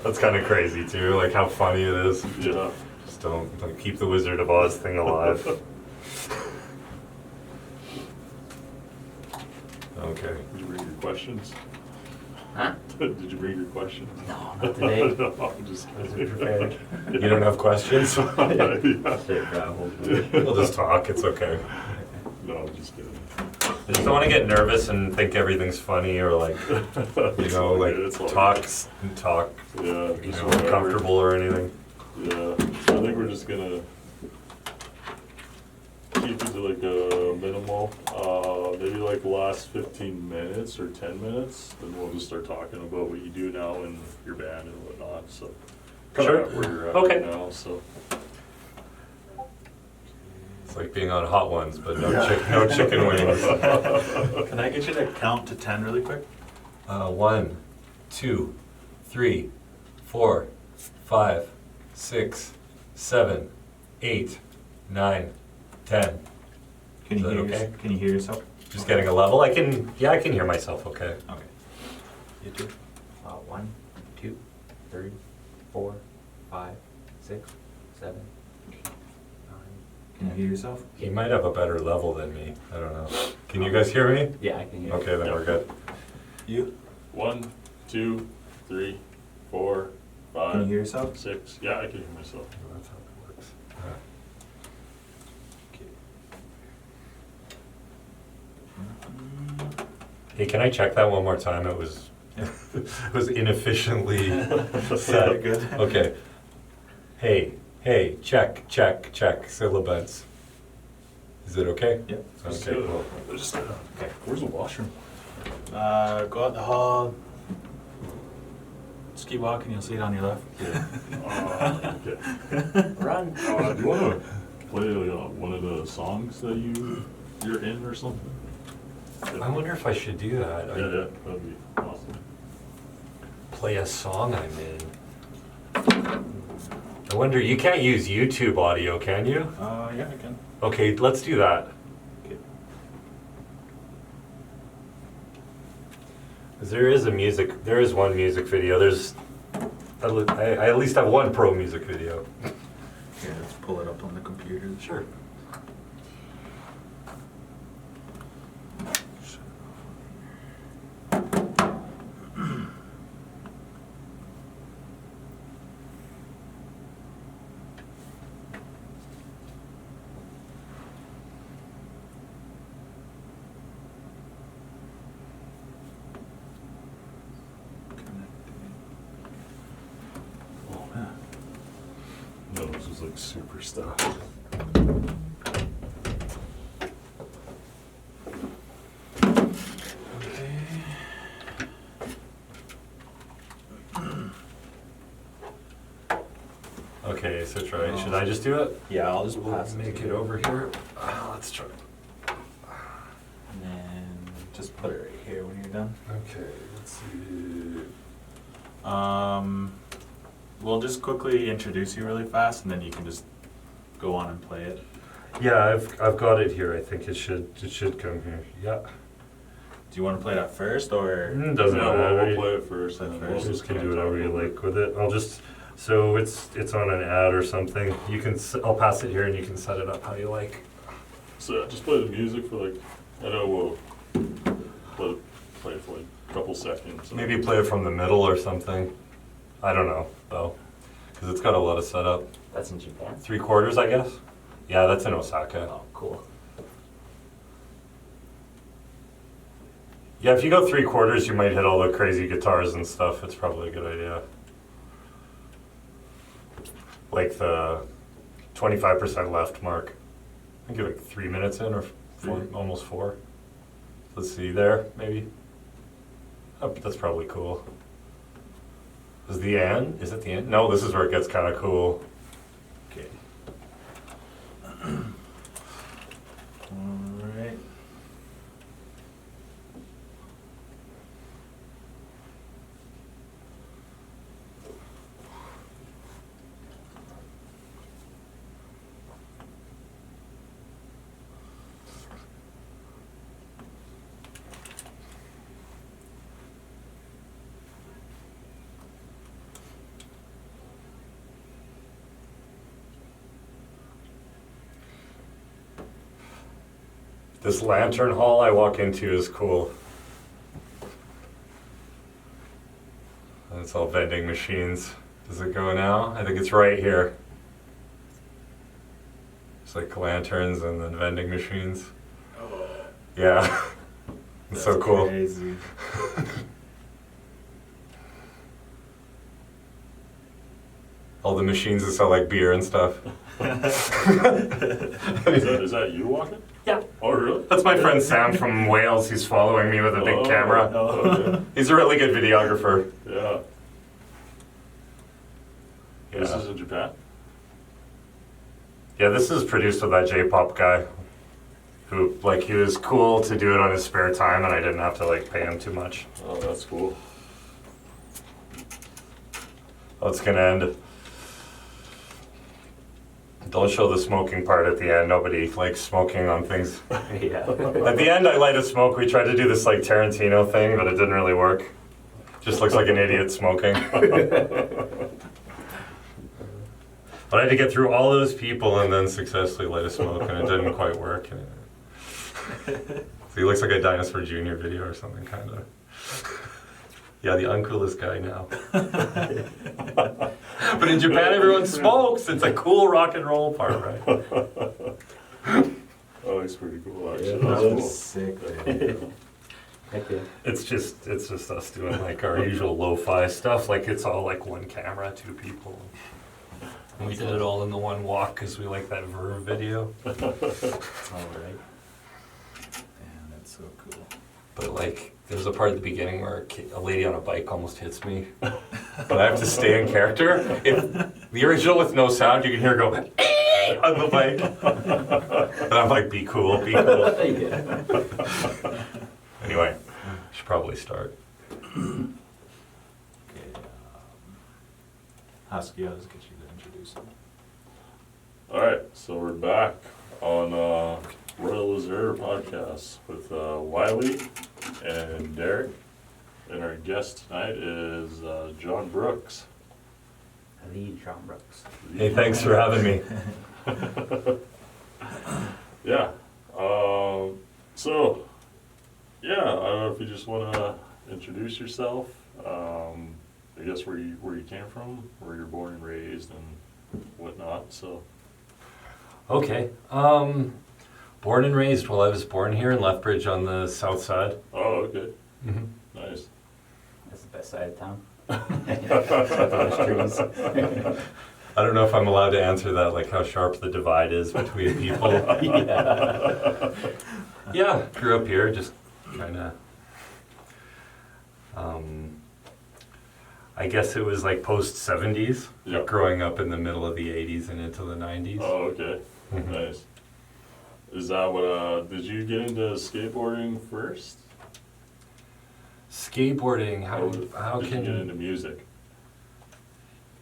That's kind of crazy too, like how funny it is. Yeah. Just don't keep the Wizard of Oz thing alive. Okay. Did you bring your questions? Huh? Did you bring your questions? No, not today. No, I'm just Wasn't kidding. prepared. You don't have questions? Yeah. Shit, gravel. We'll just talk, it's okay. No, I'm just kidding. I just don't want to get nervous and think everything's funny or like, you know, like talk, Yeah, you just know, whatever. uncomfortable or anything. Yeah, so I think we're just gonna keep it to like a minimal, maybe like the last 15 minutes or 10 minutes, then we'll just start talking about what you do now in your band and whatnot, so. Sure. Where you're at Okay. right now, so. It's like being on Hot Ones, but no, Yeah. no chicken wings. Can I get you to count to 10 really quick? 1, 2, 3, 4, 5, 6, 7, 8, 9, 10. Can Is you that hear? okay? Can you hear yourself? Just getting a level. I can hear myself okay. Okay. You too. 1, 2, 3, 4, 5, 6, 7, 8, 9. Can you hear yourself? He might have a better level than me. I don't know. Can you guys hear me? Yeah, I can hear. Okay, then we're good. You? 1, 2, 3, 4, 5. Can you hear yourself? 6, yeah, I can hear myself. That's how it works. Hey, can I check that one more time? It was it was inefficiently set. Good. Okay. Hey, check, syllabants. Is it okay? Yep. Okay, cool. Just, where's the washroom? Go out the hall. Just keep walking, you'll see it on your left. Okay. Run. Do you wanna play one of the songs that you're in or something? I wonder if I should do that. Yeah, yeah, that'd be awesome. Play a song I'm in. I wonder, you can't use YouTube audio, can you? Yeah, I can. Okay, let's do that. Okay. 'Cause there is one music video. I at least have one pro music video. Here, let's pull it up on the computer. Sure. Oh, man. No, this was like super stuff. Okay, so try. Should I just do it? Yeah, I'll just We'll pass make to it you. over here. Let's try. And then just put it right here when you're done. Okay, let's see. We'll just quickly introduce you really fast, and then you can just go on and play it. Yeah, I've got it here. I think it should come here. Yeah. Do you want to play that first, or? Doesn't Yeah, matter. we'll play it first. And then Play we'll first. You just can kinda do whatever talk you over like with it. I'll just, so it's on an ad or something. You can, I'll pass it here and you can set it up how you like. So yeah, just play the music for like, I know we'll play it for like a couple seconds. Maybe play it from the middle or something. I don't know, though, because it's got a lot of setup. That's in Japan? 3/4, I guess? Yeah, that's in Osaka. Oh, cool. Yeah, if you go 3/4, you might hit all the crazy guitars and stuff. It's probably a good idea. Like the 25% left mark. I think you're like 3 minutes in or almost 4. Let's see there, maybe. Oh, that's probably cool. Is the end? Is it the end? No, this is where it gets kind of cool. Okay. Alright. This lantern hall I walk into is cool. And it's all vending machines. Does it go now? I think it's right here. It's like lanterns and then vending machines. Oh, Yeah. It's so cool. Crazy. All the machines that sell like beer and stuff. Is that you walking? Yeah. Oh, really? That's my friend Sam from Wales. He's following me with a big Oh, camera. Okay. He's a really good videographer. Yeah. This Yeah. is in Japan? Yeah, this is produced with that J-pop guy who, like, he was cool to do it on his spare time and I didn't have to, like, pay him too much. Oh, that's cool. Oh, it's gonna end. Don't show the smoking part at the end. Nobody likes smoking on things. Yeah. At the end, I light a smoke. We tried to do this, like, Tarantino thing, but it didn't really work. Just looks like an idiot smoking. But I had to get through all those people and then successfully light a smoke, and it didn't quite work. So he looks like a Dinosaur Jr. video or something, kind of. Yeah, the uncoolest guy now. But in Japan, everyone smokes. It's a cool rock and roll part, right? Oh, he's pretty cool, actually. Yeah, That That's was cool. sick, man. Heck yeah. It's just us doing like our usual lo-fi stuff. Like it's all like one camera, two people. And we did it all in the one walk because we like that Verve video. All right. Damn, that's so cool. But like, there's a part at the beginning where a lady on a bike almost hits me. But I have to stay in character. If the original with no sound, you can hear her go on the bike. And I'm like, be cool, be cool. Yeah. Anyway, should probably start. Okay. Husky, I'll just get you to introduce him. Alright, so we're back on Royal Reserve podcast with Wiley and Derek. And our guest tonight is John Brooks. The John Brooks. Hey, thanks for having me. Yeah. So, yeah, I don't know if you just want to introduce yourself. I guess where you came from, where you're born and raised, and whatnot. So, Okay. Born and raised. Well, I was born here in Lethbridge on the south side. oh, okay, Mm-hmm. nice. That's the best side of town. I don't know if I'm allowed to answer that, like how sharp the divide is between people. Yeah. Yeah, grew up here, just kind of. I guess it was like post 70s, Yep. growing up in the middle of the 80s and into the 90s. Oh, okay, Mhm. nice. Is that what? Did you get into skateboarding first? Skateboarding, how Or did you get can. into music?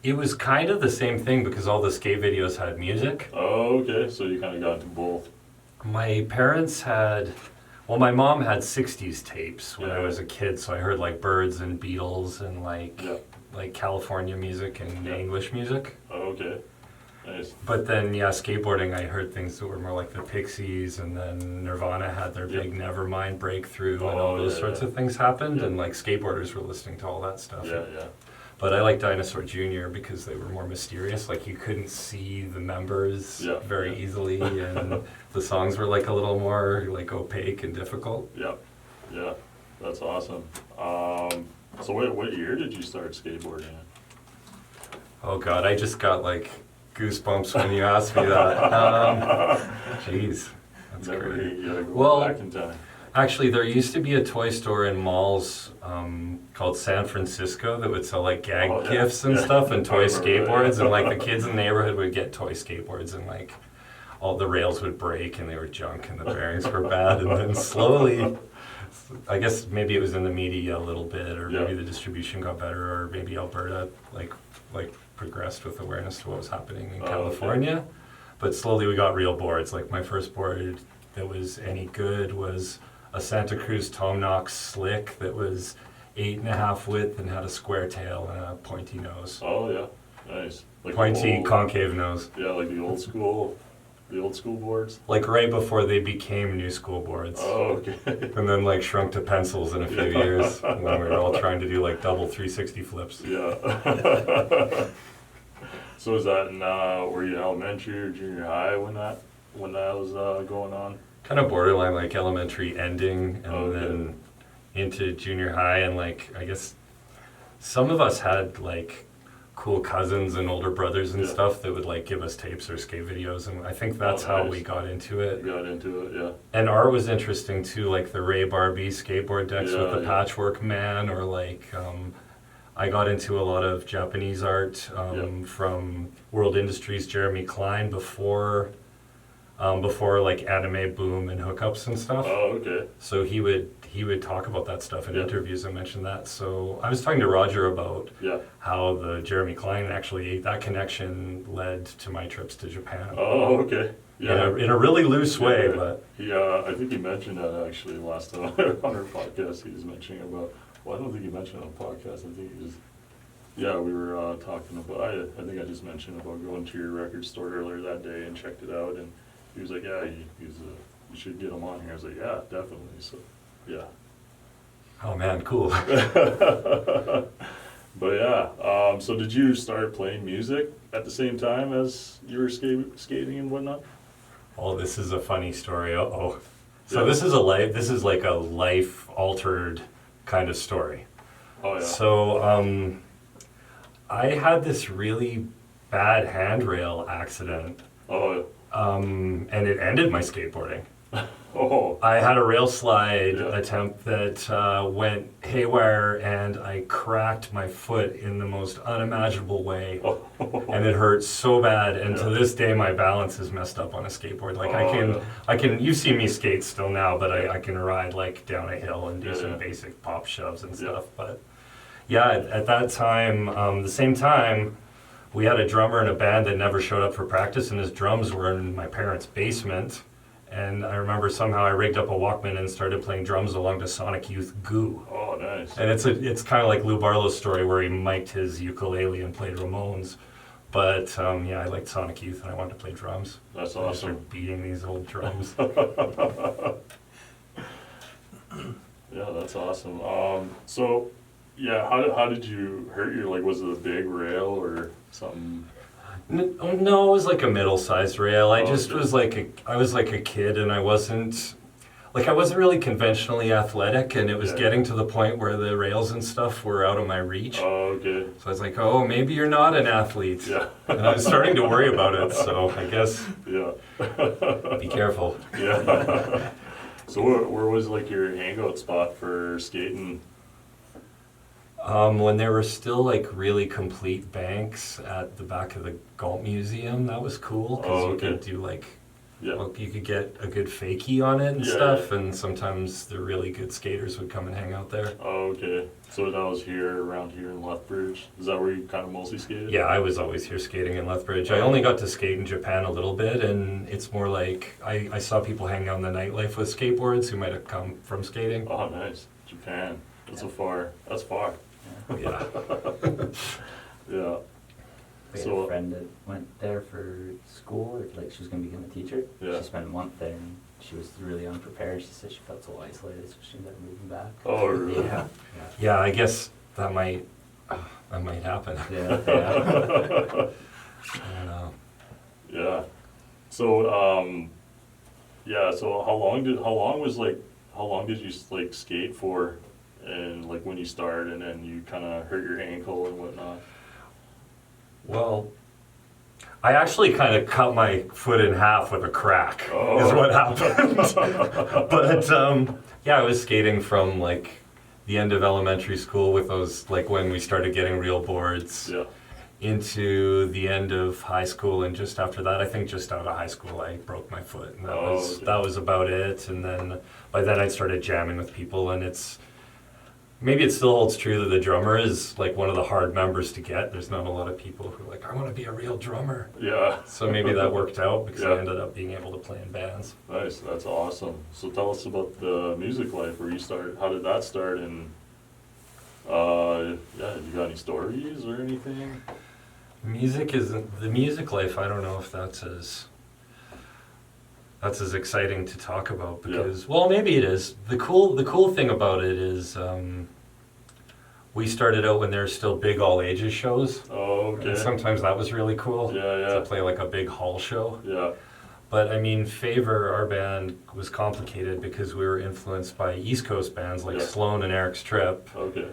It was kind of the same thing because all the skate videos had music. Oh, okay, so you kind of got into both. My parents had, well, my mom had 60s tapes when I Yeah. was a kid, so I heard like Birds and Beatles and like Yeah. California music and Yeah. English music. Oh, okay, nice. But then, yeah, skateboarding, I heard things that were more like the Pixies, and then Nirvana had their Yeah. big Nevermind breakthrough, and Oh, all those yeah, sorts yeah. of things happened, Yeah. and like skateboarders were listening to all that stuff. Yeah, yeah. But I like Dinosaur Jr. because they were more mysterious. Like you couldn't see the members Yeah, very yeah. easily, and the songs were like a little more like opaque and difficult. Yeah, yeah, that's awesome. So what year did you start skateboarding? Oh God, I just got like goosebumps when you asked me that. Jeez, that's Never, great. you gotta go Well, back in time. Actually, there used to be a toy store in malls called San Francisco that would sell like gag Oh, yeah. gifts and Yeah. stuff and I toy remember that, skateboards, yeah. and like the kids in the neighborhood would get toy skateboards, and like all the rails would break and they were junk and the bearings were bad, and then slowly, I guess maybe it was in the media a little bit, or maybe Yeah. the distribution got better, or maybe Alberta like progressed with awareness to what was happening in Oh, okay. California. But slowly we got real boards. Like my first board that was any good was a Santa Cruz Tom Knox Slick that was 8.5 width and had a square tail and a pointy nose. Oh yeah, nice. Like the Pointy old- concave nose. Yeah, like the old school. The old school boards? Like right before they became new school boards. Oh, okay. And then like shrunk to pencils in a few years when we were all trying to do like double 360 flips. Yeah. So is that in, were you elementary or junior high when that was going on? Kind of borderline like elementary ending and Okay. then into junior high, and like I guess some of us had like cool cousins and older brothers and Yeah. stuff that would like give us tapes or skate videos, and I think that's Oh, how nice. we got into it. Got into it, yeah. And art was interesting too, like the Ray Barbie skateboard decks with Yeah, the yeah. Patchwork Man, or like I got into a lot of Japanese art Yeah. from World Industries Jeremy Klein before like anime boom and hookups and stuff. Oh, okay. So he would talk about that stuff in Yeah. interviews and mention that. So I was talking to Roger about Yeah. how the Jeremy Klein actually, that connection led to my trips to Japan. Oh, okay. Yeah. In a really loose way, Yeah. but He, I think he mentioned that actually last time on our podcast. He was mentioning about. Well, I don't think he mentioned it on the podcast. I think he just. Yeah, we were talking about. I think I just mentioned about going to your record store earlier that day and checked it out, and he was like, "Yeah, you should get him on here." I was like, "Yeah, definitely." So, yeah. oh man, cool. But yeah, so did you start playing music at the same time as you were skating and whatnot? Oh, this is a funny story. Uh-oh. So Yeah. this is like a life altered kind of story. Oh yeah. So I had this really bad handrail accident, Oh. and it ended my skateboarding. Oh. I had a rail slide Yeah. attempt that went haywire, and I cracked my foot in the most unimaginable way. Oh. And it hurt so bad, and to Yeah. this day my balance is messed up on a skateboard. Like Oh, I can, you see me skate still now, but I can ride like down a hill and do Yeah, some yeah. basic pop shoves and Yeah. stuff. But yeah, at that time, the same time, we had a drummer in a band that never showed up for practice, and his drums were in my parents' basement. And I remember somehow I rigged up a Walkman and started playing drums along to Sonic Youth Goo. Oh, nice. And it's kind of like Lou Barlow's story where he mic'd his ukulele and played Ramones. But yeah, I liked Sonic Youth and I wanted to play drums. That's So I awesome. started beating these old drums. Yeah, that's awesome. So, yeah, how did you hurt your, like, was it a big rail or something? No, it was like a middle-sized rail. I Oh, just okay. was I was like a kid, and I wasn't really conventionally athletic, and it was Yeah. getting to the point where the rails and stuff were out of my reach. Oh, okay. So I was like, oh, maybe you're not an athlete. Yeah. And I was starting to worry about it, so I guess Yeah. be careful. Yeah. So where was like your hangout spot for skating? When there were still like really complete banks at the back of the Galt Museum, that was cool because Oh, you okay. could do like, Yeah. well, you could get a good fakie on it and Yeah, stuff, yeah. and sometimes the really good skaters would come and hang out there. Oh, okay. So that was here, around here in Lethbridge. Is that where you kind of mostly skated? Yeah, I was always here skating in Lethbridge. I only got to skate in Japan a little bit, and it's more like I saw people hanging out in the nightlife with skateboards who might have come from skating. Oh, nice. Japan. That's so far. That's far. Yeah. Yeah. We had So- a friend that went there for school, or like she was going to become a teacher. Yeah. She spent a month there, and she was really unprepared. She said she felt so isolated, so she ended up moving back. Oh, really? Yeah. Yeah, I guess that might happen. Yeah. Yeah. I don't know. Yeah. So, yeah. So how long did you like skate for, and like when you started, and then you kind of hurt your ankle and whatnot? Well, I actually kind of cut my foot in half with a crack, Oh. is what happened. But yeah, I was skating from like the end of elementary school with those, like when we started getting real boards, Yeah. into the end of high school, and just after that, I think just out of high school, I broke my foot, and Oh, okay. that was about it. And then by then, I started jamming with people, and maybe it still holds true that the drummer is like one of the hard members to get. There's not a lot of people who are like, I want to be a real drummer. Yeah. So maybe that worked out because Yeah. I ended up being able to play in bands. Nice. That's awesome. So tell us about the music life. Where you started? How did that start? And yeah, you got any stories or anything? The music life. I don't know if that's as that's as exciting to talk about because, well, maybe it is. The cool thing about it is we started out when there's still big all ages shows. Oh, okay. And sometimes that was really cool Yeah. to play like a big hall show. Yeah. But I mean, Favor, our band was complicated because we were influenced by East Coast bands like Yeah. Sloan and Eric's Trip, Okay.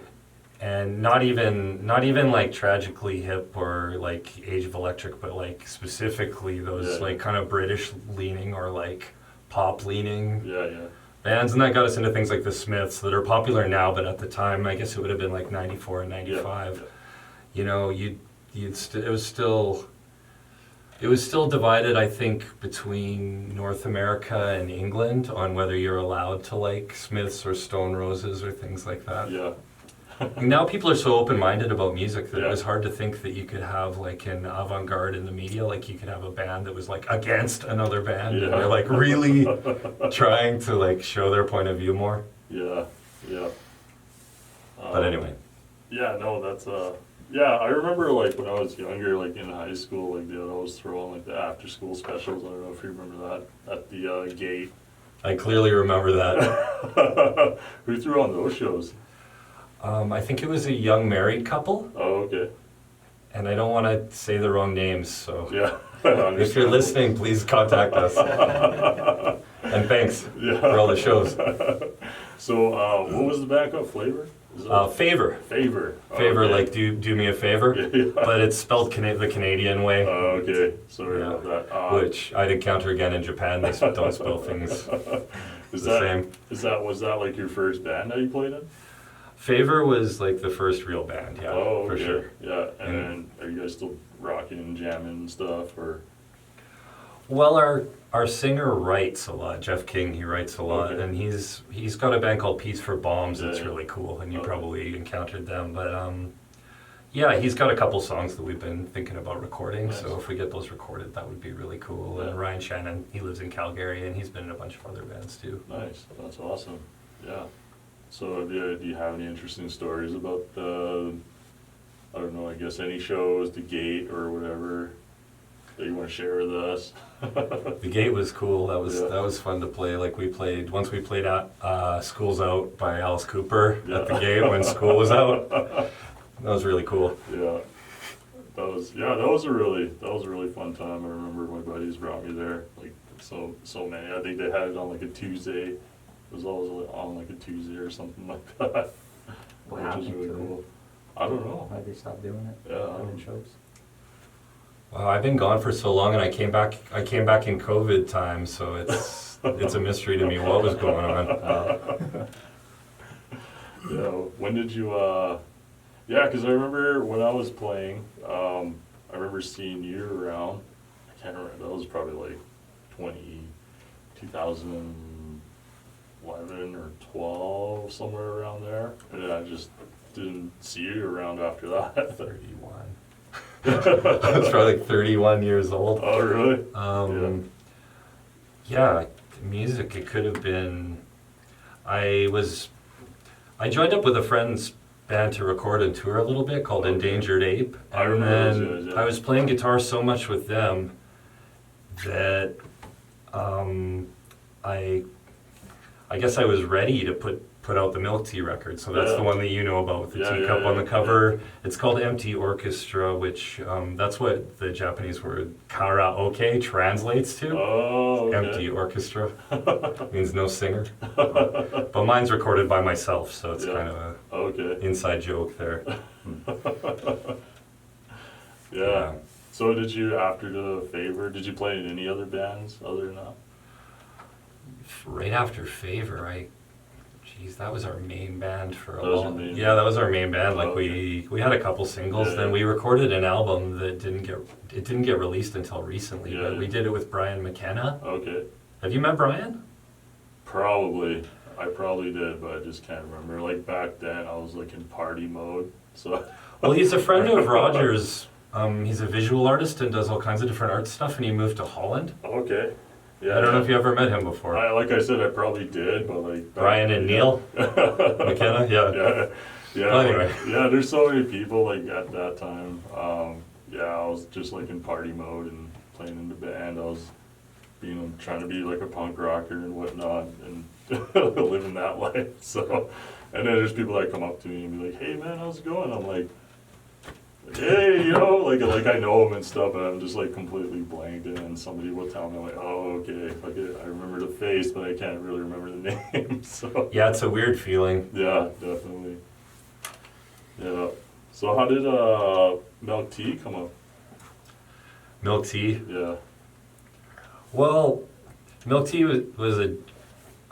and not even like Tragically Hip or like Age of Electric, but like specifically those Yeah. like kind of British leaning or like pop leaning Yeah. bands, and that got us into things like the Smiths that are popular now, but at the time, I guess it would have been like '94 and '95. Yeah. You know, it was still divided, I think, between North America and England on whether you're allowed to like Smiths or Stone Roses or things like that. Yeah. Now people are so open-minded about music that Yeah. it was hard to think that you could have like an avant-garde in the media, like you could have a band that was like against another band, and Yeah. they're like really trying to like show their point of view more. Yeah. But anyway, Yeah, no, that's yeah, I remember like when I was younger, like in high school, like they would always throw on like the after school specials. I don't know if you remember that at the gate. I clearly remember that. Who threw on those shows? I think it was a young married couple, Oh, okay. and I don't want to say the wrong names, so Yeah. if you're listening, please contact us. And thanks Yeah. for all the shows. So, what was the band called? Flavor? Is that Favor. Favor. Favor, Okay. like do me a favor, Yeah. but it's spelled the Canadian way, Oh, okay. Sorry Yeah. about that. which I'd encounter again in Japan. They don't spell things is the that, same. was that like your first band that you played in? Favor was like the first real band, yeah, Oh, for okay. sure. Yeah, and And- then are you guys still rocking and jamming and stuff, or? Well, our singer writes a lot. Jeff King, he writes a lot, Okay. and he's got a band called Peace for Bombs. That's Yeah. really cool, and you Okay. probably encountered them. But yeah, he's got a couple songs that we've been thinking about recording. Nice. So if we get those recorded, that would be really cool. Yeah. And Ryan Shannon, he lives in Calgary, and he's been in a bunch of other bands too. Nice, that's awesome. Yeah. So do you have any interesting stories about the, I don't know, I guess any shows, the gate or whatever that you want to share with us? The Gate was cool. Yeah. That was fun to play. Like we played at School's Out by Alice Cooper at the Yeah. Gate when school was out. That was really cool. Yeah. That was a really fun time. I remember my buddies brought me there, like so many. I think they had it on like a Tuesday. It was always on like a Tuesday or something like that. What Which happened is really to it? cool. I don't know. Why'd they stop doing it? Yeah, I Doing don't- shows? Wow, I've been gone for so long, and I came back in COVID time, so it's a mystery to me what was going on. Yeah, when did you, yeah, because I remember when I was playing, I remember seeing you around, I can't remember, that was probably like 2011 or 12, somewhere around there, and then I just didn't see you around after that. 31. I was probably like 31 years old. Oh, really? Yeah, music. It could have been. I joined up with a friend's band to record and tour a little bit called Okay. Endangered Ape. I And remember then those guys, yeah. I was playing guitar so much with them that I guess I was ready to put out the Milk Tea record. So that's Yeah. the one that you know about with the Yeah, teacup yeah, on the yeah, cover. It's called Empty Orchestra, which that's what the Japanese word karaoke translates to. Oh, okay. Empty orchestra means no singer. But mine's recorded by myself, so it's Yeah. kind of an Okay, inside joke there. yeah. So did you, after the Favor, did you play in any other bands other than that? Right after Favor, geez, that was our main band for a That was your long. main Yeah, that was our main band. Like Oh, okay. we had a couple singles, Yeah, then yeah. we recorded an album that didn't get released until recently. Yeah, But yeah. we did it with Brian McKenna. Okay, Have you met Brian? probably. I probably did, but I just can't remember. Like back then, I was like in party mode, so. Well, he's a friend of Roger's. He's a visual artist and does all kinds of different art stuff, and he moved to Holland. Okay. Yeah. I don't know if you ever met him before. Like I said, I probably did, but like. back Brian and then- Neil McKenna, yeah. Yeah, yeah. Well, anyway. Yeah, there's so many people like at that time. Yeah, I was just like in party mode and playing in the band. I was trying to be like a punk rocker and whatnot, and living that life. So, and then there's people that come up to me and be like, "Hey man, how's it going?" I'm like, "Hey, you know, like I know them and stuff," and I'm just like completely blanked. And then somebody will tell me like, "Oh, okay, like I remember the face, but I can't really remember the name." So Yeah, it's a weird feeling. yeah, definitely. Yeah. So how did milk tea come up? Milk tea. Yeah. Well, milk tea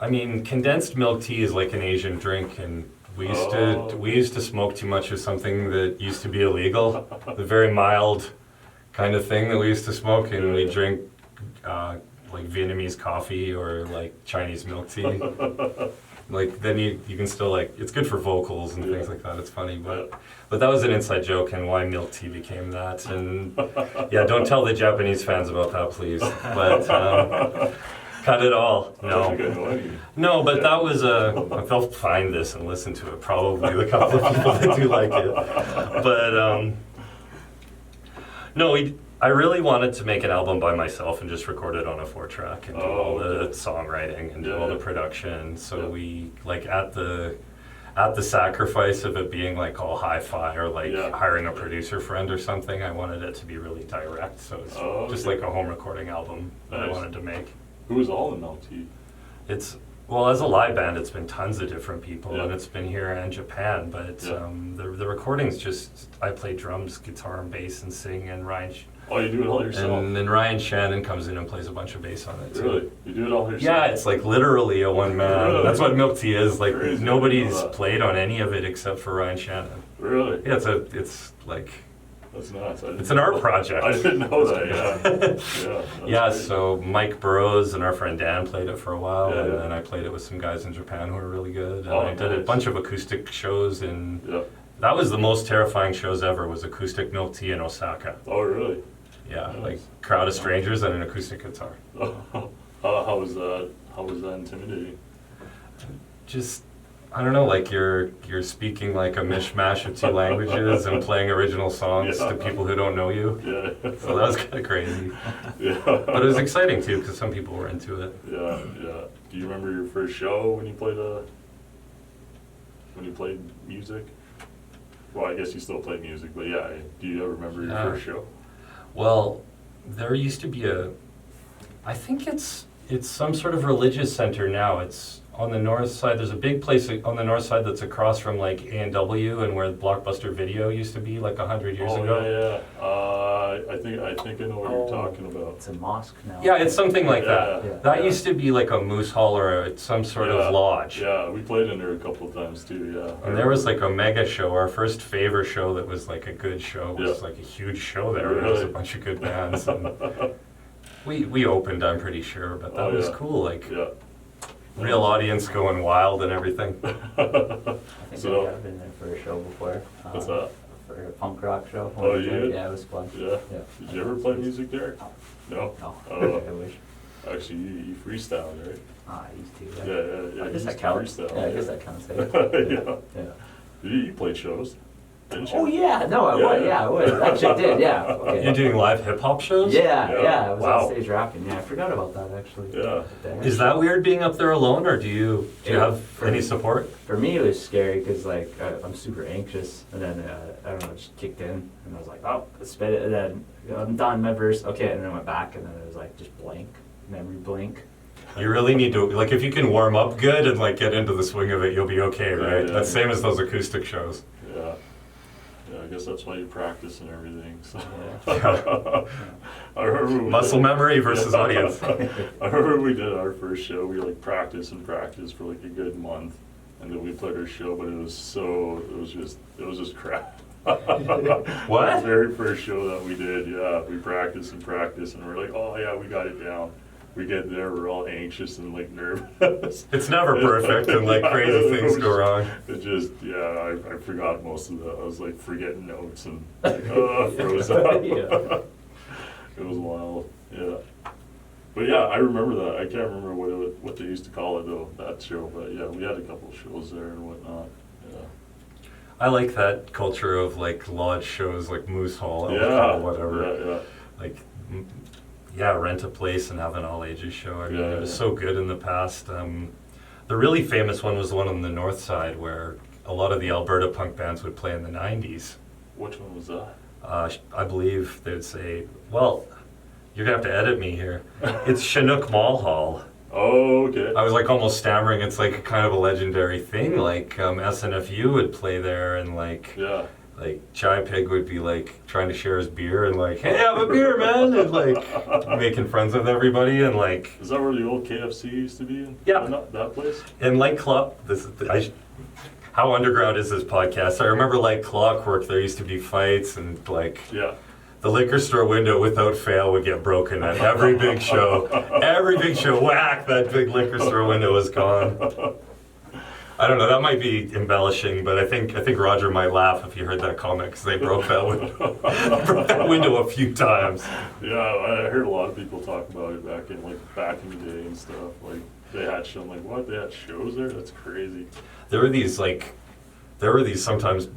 I mean, condensed milk tea is like an Asian drink, and Oh. we used to smoke too much of something that used to be illegal, the very mild kind of thing that we used to smoke, and we Yeah. drink like Vietnamese coffee or like Chinese milk tea. Like then you can still like it's good for vocals and things Yeah. like that. It's funny, but that was an inside joke and why milk tea became that. And yeah, don't tell the Japanese fans about that, please. But cut it all. I don't think I No, know any. no. But that was they'll find this and listen to it. Probably the couple of people that do like it. But no, I really wanted to make an album by myself and just record it on a 4-track and do all the okay. songwriting and do Yeah, all the yeah. production. So Yeah. we like at the sacrifice of it being like all hi-fi or like Yeah. hiring a producer friend or something, I wanted it to be really direct. So it's Oh, just okay. like a home recording album that I Nice. wanted to make. Who was all in milk tea? It's well, as a live band, it's been tons of different people, Yeah. and it's been here and Japan. But Yeah. the recordings just I play drums, guitar, and bass, and sing, and Oh, you do it all yourself? and then Ryan Shannon comes in and plays a bunch of bass on it too. Really? You do it all yourself? Yeah, it's like literally a one man. Really? That's what Milk Tea is. Like Crazy, I didn't nobody's know that. played on any of it except for Ryan Shannon. Really? Yeah, it's like That's nuts. I didn't it's an art project. I didn't know that, yeah. Yeah. That's Yeah, great. so Mike Burrows and our friend Dan played it for a while, Yeah, and yeah. then I played it with some guys in Japan who were really good. And Oh, I did a nice. bunch of acoustic shows, and Yeah. that was the most terrifying shows ever. Was acoustic Milk Tea in Osaka. Oh, really? Yeah, Nice. like crowd of strangers and an acoustic guitar. How was that? How was that intimidating? Just I don't know, like you're speaking like a mishmash of two languages and playing original songs Yeah. to people who don't know you. Yeah. So that was kind of crazy, Yeah. but it was exciting too because some people were into it. Yeah, yeah. Do you remember your first show when you played music? Well, I guess you still play music, but yeah. Do you ever remember your Yeah. first show? Well, there used to be I think it's some sort of religious center now. It's on the north side. There's a big place on the north side that's across from like A&W and where Blockbuster Video used to be like 100 years ago. Yeah, yeah. I think I know what you're talking about. It's a mosque now. Yeah, it's something like that. Yeah, That yeah. used to be like a moose hall or some sort Yeah, of lodge. Yeah, we played in there a couple of times too, yeah. And there was like a mega show. Our first favor show that was like a good show was Yeah. like a huge show there. There was a Really? bunch of good bands. And we opened, I'm pretty sure, but that Oh, was yeah. cool. Like Yeah. real audience going wild and everything. I think So- I've been there for a show before. What's that? For a punk rock show. Oh, you did? Yeah, it was fun. Yeah. Yeah. Did you ever play music there? No. No? No. Oh. I wish. Actually, you freestyled, right? I used to. Yeah, yeah, yeah. I you guess used that to counts. freestyle, Yeah, I guess that counts. Yeah. Yeah. You played shows, didn't you? Oh yeah, no, I Yeah. would. Yeah, I would. Actually, I did. Yeah. Okay. You're doing live hip hop shows? Yeah, Yeah. yeah. I was Wow. on stage rapping. Yeah, I forgot about that actually. Yeah. There. Is that weird being up there alone, or do you Yeah, have for any me. support? For me, it was scary because like I'm super anxious, and then I don't know, it just kicked in, and I was like, oh, let's spit it, and then I'm done my verse, okay, and then I went back, and then it was like just blank, memory blank. You really need to like if you can warm up good and like get into the swing of it, you'll be okay, right? Yeah. That's same as those acoustic shows. Yeah. Yeah, I guess that's why you practice and everything. So. Yeah. I remember we Muscle did- memory versus Yeah. audience. I remember we did our first show. We like practiced and practiced for like a good month, and then we played our show. But it was just crap. What? The very first show that we did, yeah, we practiced and practiced, and we're like, oh yeah, we got it down. We get there, we're all anxious and like nervous. It's never perfect and like crazy things go wrong. It just, yeah, I forgot most of that. I was like forgetting notes and like, oh, froze up. Yeah. It was wild, yeah. But yeah, I remember that. I can't remember what they used to call it though, that show. But yeah, we had a couple of shows there and whatnot. Yeah. I like that culture of like lodge shows like Moose Hall, Yeah. or whatever. Yeah, Like rent a place and have an all ages show. I mean, Yeah, it was yeah. so good in the past. The really famous one was the one on the north side where a lot of the Alberta punk bands would play in the 90s. Which one was that? I believe they would say, well, you're gonna have to edit me here. It's Chinook Mall Hall. Oh, okay. I was like almost stammering. It's like kind of a legendary thing. Like SNFU would play there, and like Chai Pig would be like trying to share his beer and like, hey, have a beer, man, and like making friends with everybody, and like Is that where the old KFC used to be? Yeah. That place? in like how underground is this podcast? I remember like Clockwork. There used to be fights and like. Yeah. The liquor store window, without fail, would get broken at every big show. Every big show, whack! That big liquor store window was gone. I don't know. That might be embellishing, but I think Roger might laugh if he heard that comment because they broke that window. Broke that window a few times. Yeah, I heard a lot of people talk about it back in the day and stuff. Like they had show. I'm like, what? They had shows there? That's crazy. There were these sometimes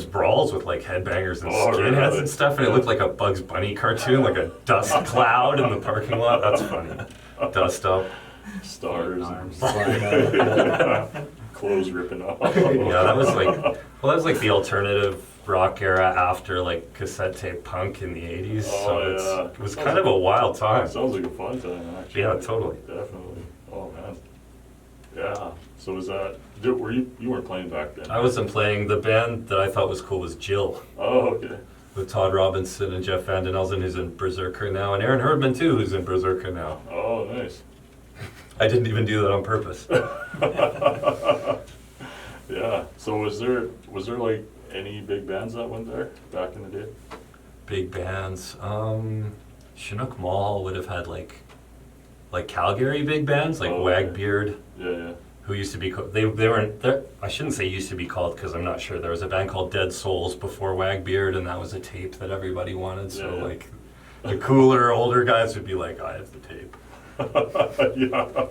brawls with like headbangers and Oh, skinheads really? and stuff, and it looked like a Bugs Bunny cartoon, like a dust cloud in the parking lot. That's funny. Dust up. Stars Arms and clothes ripping off. Yeah, that was like the alternative rock era after like cassette tape punk in the 80s. Oh, It was kind of a wild time. Sounds like a fun time, actually. Yeah, totally. Definitely. Oh man. Yeah. So was that? Were you weren't playing back then? I wasn't playing. The band that I thought was cool was Jill, Oh, okay. with Todd Robinson and Jeff Van Den Elzen, who's in Berserker now, and Aaron Herdman too, who's in Berserker now. Oh, nice. I didn't even do that on purpose. Yeah. So was there like any big bands that went there back in the day? Big bands. Chinook Mall would have had like Calgary big bands, like Oh, Wagbeard. Yeah. Who used to be they weren't there. I shouldn't say used to be called because I'm not sure. There was a band called Dead Souls before Wagbeard, and that was a tape that everybody wanted. So Yeah. like the cooler older guys would be like, I have the tape. Yeah.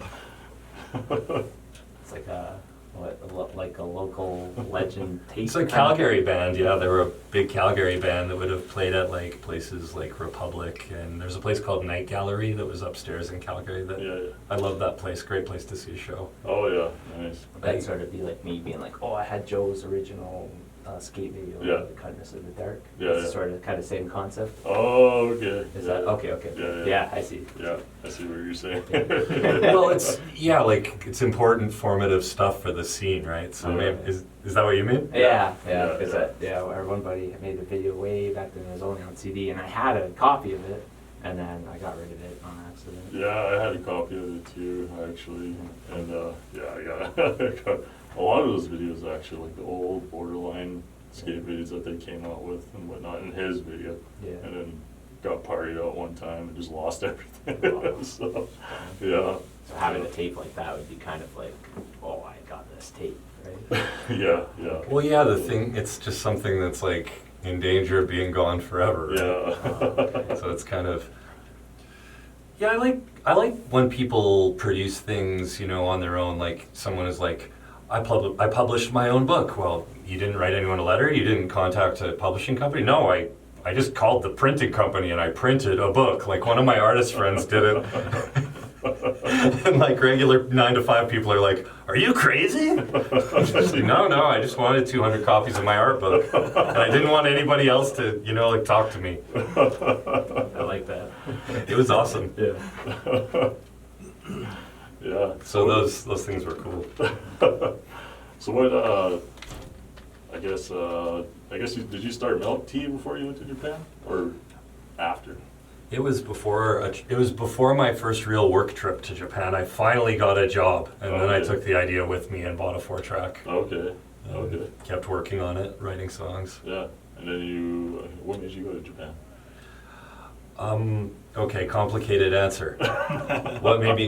It's like like a local legend tape. It's a Calgary band, yeah. They were a big Calgary band that would have played at like places like Republic, and there's a place called Night Gallery that was upstairs in Calgary. That Yeah. I love that place. Great place to see a show. Oh yeah. Nice. That'd sort of be like me being like, oh, I had Joe's original skate video, Yeah. The Kindness of the Dark. Yeah, It's yeah. sort of kind of same concept. Oh, okay. Is that okay? Okay. Yeah. I see. Yeah, I see what you're saying. Well, it's important formative stuff for the scene, right? So Yeah. maybe, is that what you mean? Yeah, Yeah, because yeah. our one buddy made a video way back then. It was only on CD, and I had a copy of it, and then I got rid of it on accident. Yeah, I had a copy of it too, actually, and I got a lot of those videos actually, like the old Borderline skate videos that they came out with and whatnot in his video, Yeah. and then got partied out one time and just lost everything. Wow. So, yeah, So having a tape like that would be kind of like, oh, I got this tape, right? yeah. Well, yeah, it's just something that's like in danger of being gone forever. Right? Yeah. So it's kind of, yeah, I like when people produce things, on their own. Like someone is like, I published my own book. Well, you didn't write anyone a letter. You didn't contact a publishing company. No, I just called the printing company and I printed a book. Like one of my artist friends did it. And like regular 9 to 5 people are like, are you crazy? No, I just wanted 200 copies of my art book. And I didn't want anybody else to, talk to me. I like that. It was awesome. Yeah. Yeah. So those things were cool. So what? I guess did you start Milk Tea before you went to Japan, or after? It was before my first real work trip to Japan. I finally got a job, and then I Okay. took the idea with me and bought a 4-track. Okay. and Okay. Kept working on it, writing songs. Yeah. And then what made you go to Japan? Okay, complicated answer. What made me